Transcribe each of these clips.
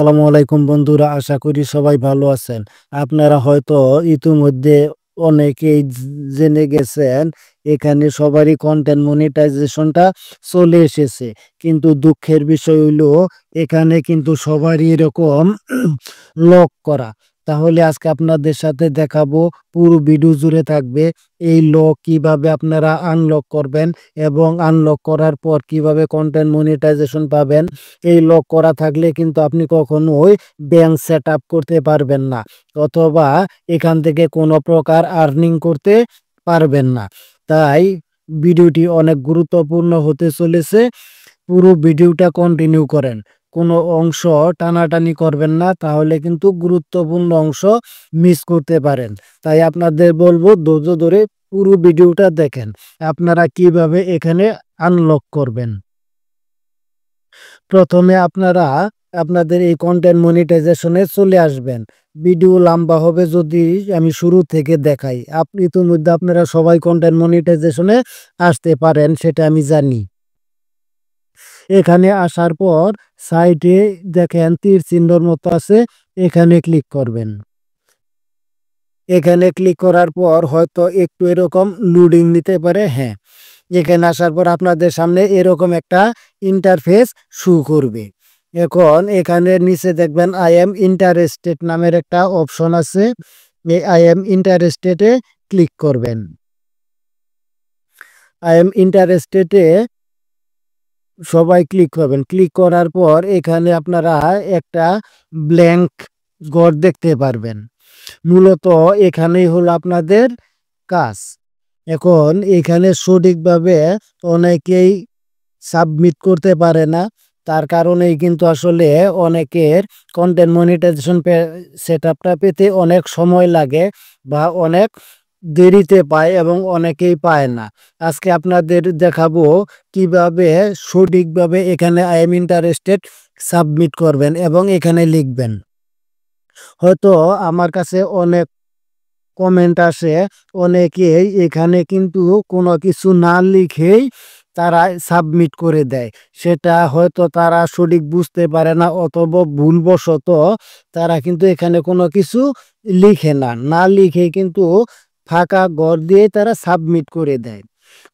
আসসালামু আলাইকুম বন্ধুরা, আশা করি সবাই ভালো আছেন। আপনারা হয়তো ইতিমধ্যে অনেকেই জেনে গেছেন এখানে সবারই কন্টেন্ট মনিটাইজেশনটা চলে এসেছে। কিন্তু দুঃখের বিষয় হইলো এখানে কিন্তু সবারই এরকম লক করা। তাহলে আজকে আপনাদের সাথে দেখাবো, পুরো ভিডিও জুড়ে থাকবে এই লক কিভাবে আপনারা আনলক করবেন এবং আনলক করার পর কিভাবে কন্টেন্ট মনিটাইজেশন পাবেন। এই লক করা থাকলে কিন্তু আপনি কখনোই ব্যাংক সেট আপ করতে পারবেন না, অথবা এখান থেকে কোনো প্রকার আর্নিং করতে পারবেন না। তাই ভিডিওটি অনেক গুরুত্বপূর্ণ হতে চলেছে। পুরো ভিডিওটা কন্টিনিউ করেন, কোনো অংশ টানাটানি করবেন না, তাহলে কিন্তু গুরুত্বপূর্ণ অংশ মিস করতে পারেন। তাই আপনাদের বলবো ধৈর্য ধরে পুরো ভিডিওটা দেখেন আপনারা কিভাবে এখানে আনলক করবেন। প্রথমে আপনারা আপনাদের এই কন্টেন্ট মনিটাইজেশনে চলে আসবেন। ভিডিও লম্বা হবে যদি আমি শুরু থেকে দেখাই। ইতিমধ্যে আপনারা সবাই কন্টেন্ট মনিটাইজেশনে আসতে পারেন, সেটা আমি জানি। এখানে আসার পর সাইডে দেখেন তীর চিহ্নর মতো আছে, এখানে ক্লিক করবেন। এখানে ক্লিক করার পর হয়তো একটু এরকম লোডিং নিতে পারে। হ্যাঁ, এখানে আসার পর আপনাদের সামনে এরকম একটা ইন্টারফেস শো করবে। এখন এখানে নিচে দেখবেন আই এম ইন্টারেস্টেড নামের একটা অপশন আছে। এই আই এম ইন্টারেস্টেডে ক্লিক করবেন। আই এম ইন্টারেস্টেডে সবাই ক্লিক করবেন। ক্লিক করার পর এখানে আপনারা একটা ব্ল্যাঙ্ক ঘর দেখতে পারবেন। মূলত এখানেই হলো আপনাদের কাজ। এখন এখানে সঠিকভাবে অনেকেই সাবমিট করতে পারে না, তার কারণেই কিন্তু আসলে অনেকের কন্টেন্ট মনিটাইজেশন সেটআপটা পেতে অনেক সময় লাগে বা অনেক দেরিতে পায় এবং অনেকেই পায় না। আজকে আপনাদের দেখাবো কিভাবে সঠিকভাবে এখানে আই এম ইন্টারেস্টেড সাবমিট করবেন এবং এখানে লিখবেন। হয়তো আমার কাছে অনেক কমেন্ট আসে, অনেকেই এখানে কিন্তু কোনো কিছু না লিখেই তারা সাবমিট করে দেয়। সেটা হয়তো তারা সঠিক বুঝতে পারে না, অথবা ভুলবশত তারা কিন্তু এখানে কোনো কিছু লিখে না, না লিখে কিন্তু ফাঁকা ঘর দিয়ে তারা সাবমিট করে দেয়।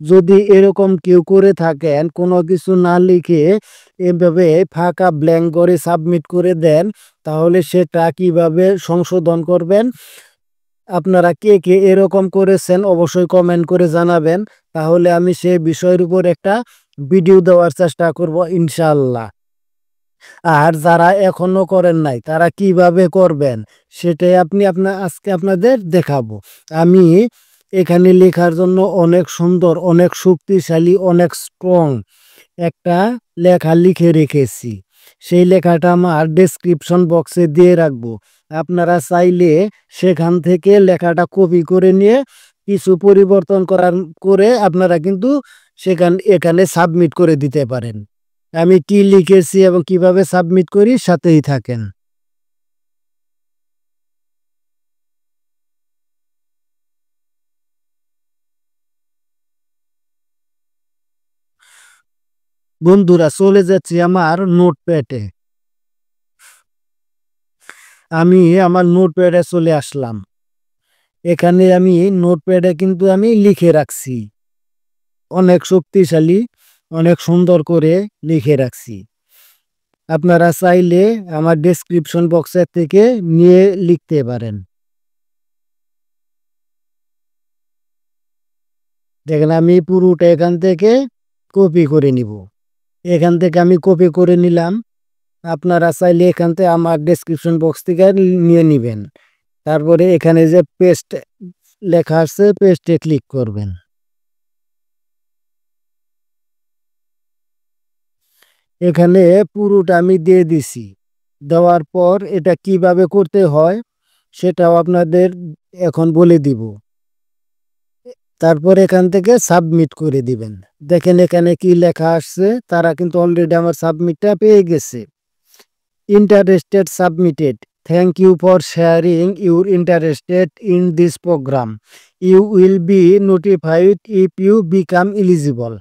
যদি এরকম কেউ করে থাকেন, কোনো কিছু না লিখে এভাবে ফাঁকা ব্ল্যাঙ্ক করে সাবমিট করে দেন, তাহলে সেটা কিভাবে সংশোধন করবেন, আপনারা কে কে এরকম করেছেন অবশ্যই কমেন্ট করে জানাবেন। তাহলে আমি সেই বিষয়ের উপর একটা ভিডিও দেওয়ার চেষ্টা করব ইনশাআল্লাহ। আর যারা এখনো করেন নাই তারা কিভাবে করবেন সেটাই আজকে আপনাদের দেখাবো। আমি এখানে লেখার জন্য অনেক সুন্দর, অনেক শক্তিশালী, অনেক স্ট্রং একটা লেখা লিখে রেখেছি। সেই লেখাটা আমার ডেসক্রিপশন বক্সে দিয়ে রাখবো। আপনারা চাইলে সেখান থেকে লেখাটা কপি করে নিয়ে কিছু পরিবর্তন করে আপনারা কিন্তু এখানে সাবমিট করে দিতে পারেন। আমি কি লিখেছি এবং কিভাবে সাবমিট করি সাথেই থাকেন। বন্ধুরা, চলে যাচ্ছি আমার নোটপ্যাডে। আমি আমার নোটপ্যাডে চলে আসলাম। এখানে আমি নোটপ্যাডে কিন্তু আমি লিখে রাখছি, অনেক শক্তিশালী, অনেক সুন্দর করে লিখে রাখছি। আপনারা চাইলে আমার ডেসক্রিপশন বক্সের থেকে নিয়ে লিখতে পারেন। দেখেন আমি পুরোটা এখান থেকে কপি করে নিব। এখান থেকে আমি কপি করে নিলাম। আপনারা চাইলে এখান থেকে আমার ডেসক্রিপশন বক্স থেকে নিয়ে নিবেন। তারপরে এখানে যে পেস্ট লেখা আছে, পেস্টে ক্লিক করবেন। এখানে পুরোটা আমি দিয়ে দিছি। দেওয়ার পর এটা কিভাবে করতে হয় সেটাও আপনাদের এখন বলে দিব। তারপর এখান থেকে সাবমিট করে দিবেন। দেখেন এখানে কি লেখা আসছে, তারা কিন্তু অলরেডি আমার সাবমিটটা পেয়ে গেছে। Interested submitted, thank you for sharing your interested in this programme, you will be notified if you become eligible.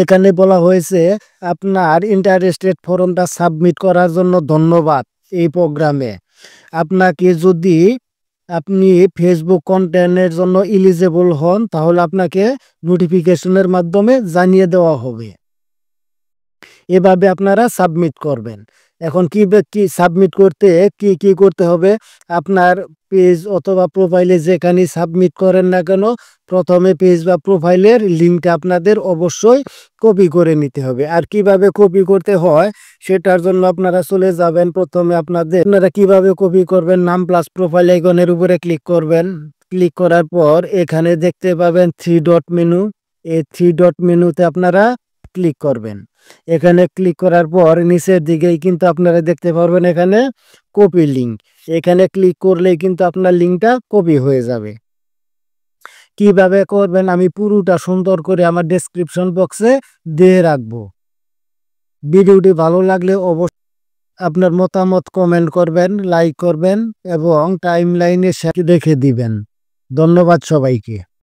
এখানে বলা হয়েছে আপনার ইন্টারেস্টেড ফর্মটা সাবমিট করার জন্য ধন্যবাদ। এই প্রোগ্রামে আপনাকে যদি আপনি ফেসবুক কন্টেন্টের জন্য এলিজিবল হন তাহলে আপনাকে নোটিফিকেশনের মাধ্যমে জানিয়ে দেওয়া হবে। এভাবে আপনারা সাবমিট করবেন। এখন কি সাবমিট করতে কি করতে হবে, আপনার পেজ অথবা প্রোফাইলে যেখানে সাবমিট করেন না কেন প্রথমে পেজ বা প্রোফাইলের লিঙ্কটা আপনাদের অবশ্যই কপি করে নিতে হবে। আর কিভাবে কপি করতে হয় সেটার জন্য আপনারা চলে যাবেন, প্রথমে আপনারা কিভাবে কপি করবেন, নাম প্লাস প্রোফাইল আইকনের উপরে ক্লিক করবেন। ক্লিক করার পর এখানে দেখতে পাবেন 3 ডট মেনু। এই 3 ডট মেনুতে আপনারা ক্লিক করবেন। এখানে ক্লিক করার পর নিচের দিকেই কিন্তু আপনারা দেখতে পারবেন এখানে কপি লিঙ্ক। এখানে ক্লিক করলেই কিন্তু আপনার লিঙ্কটা কপি হয়ে যাবে। কিভাবে করবেন আমি পুরোটা সুন্দর করে আমার ডেসক্রিপশন বক্সে দিয়ে রাখবো। ভিডিওটি ভালো লাগলে অবশ্যই আপনার মতামত কমেন্ট করবেন, লাইক করবেন এবং টাইমলাইনে রেখে দিবেন। ধন্যবাদ সবাইকে।